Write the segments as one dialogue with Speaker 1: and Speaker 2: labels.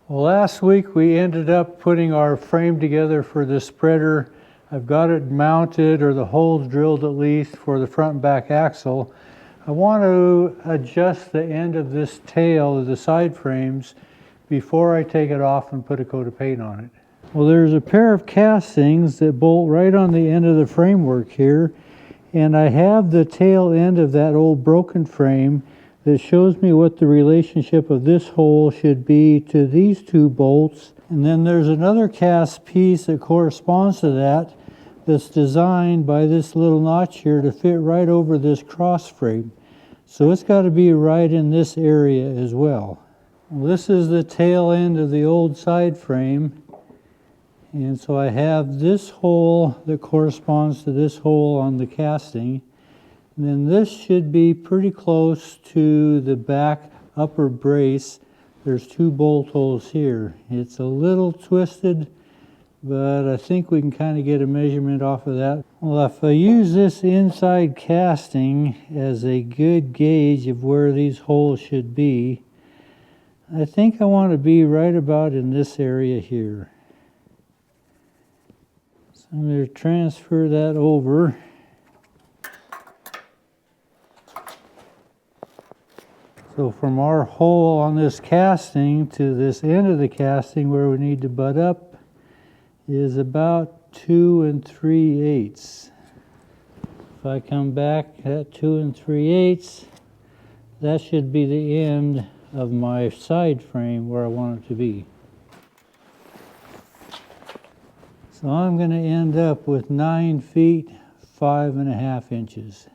Speaker 1: Well, last week we ended up putting our frame together for the spreader. I've got it mounted, or the holes drilled at least, for the front and back axle. I want to adjust the end of this tail of the side frames before I take it off and put a coat of paint on it. Well, there's a pair of castings that bolt right on the end of the framework here, and I have the tail end of that old broken frame that shows me what the relationship of this hole should be to these two bolts. And then there's another cast piece that corresponds to that that's designed by this little notch here to fit right over this cross frame. So it's got to be right in this area as well. Well, this is the tail end of the old side frame. And so I have this hole that corresponds to this hole on the casting. And then this should be pretty close to the back upper brace. There's two bolt holes here. It's a little twisted, but I think we can kind of get a measurement off of that. Well, if I use this inside casting as a good gauge of where these holes should be, I think I want to be right about in this area here. So I'm going to transfer that over. So from our hole on this casting to this end of the casting where we need to butt up is about 2 3/8. If I come back at 2 3/8, that should be the end of my side frame where I want it to be. So I'm going to end up with 9 feet 5.5 inches.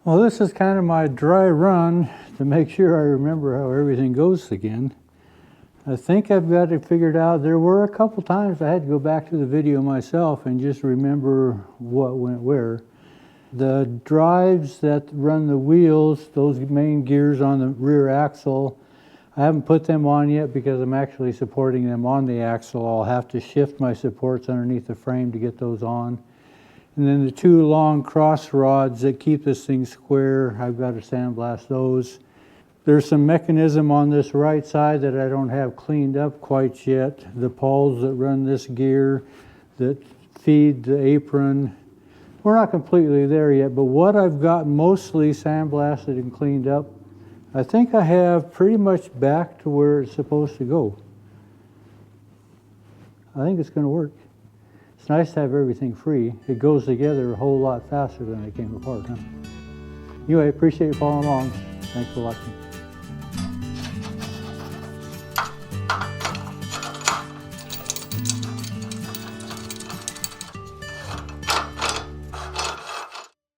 Speaker 1: Well, this is kind of my dry run to make sure I remember how everything goes again. I think I've got it figured out. There were a couple times I had to go back to the video myself and just remember what went where. The drives that run the wheels, those main gears on the rear axle, I haven't put them on yet because I'm actually supporting them on the axle. I'll have to shift my supports underneath the frame to get those on. And then the two long cross rods that keep this thing square, I've got to sandblast those. There's some mechanism on this right side that I don't have cleaned up quite yet. The pawls that run this gear, that feed the apron. We're not completely there yet, but what I've got mostly sandblasted and cleaned up, I think I have pretty much back to where it's supposed to go. I think it's going to work. It's nice to have everything free. It goes together a whole lot faster than it came apart, huh? Anyway, I appreciate you following along. Thanks for watching.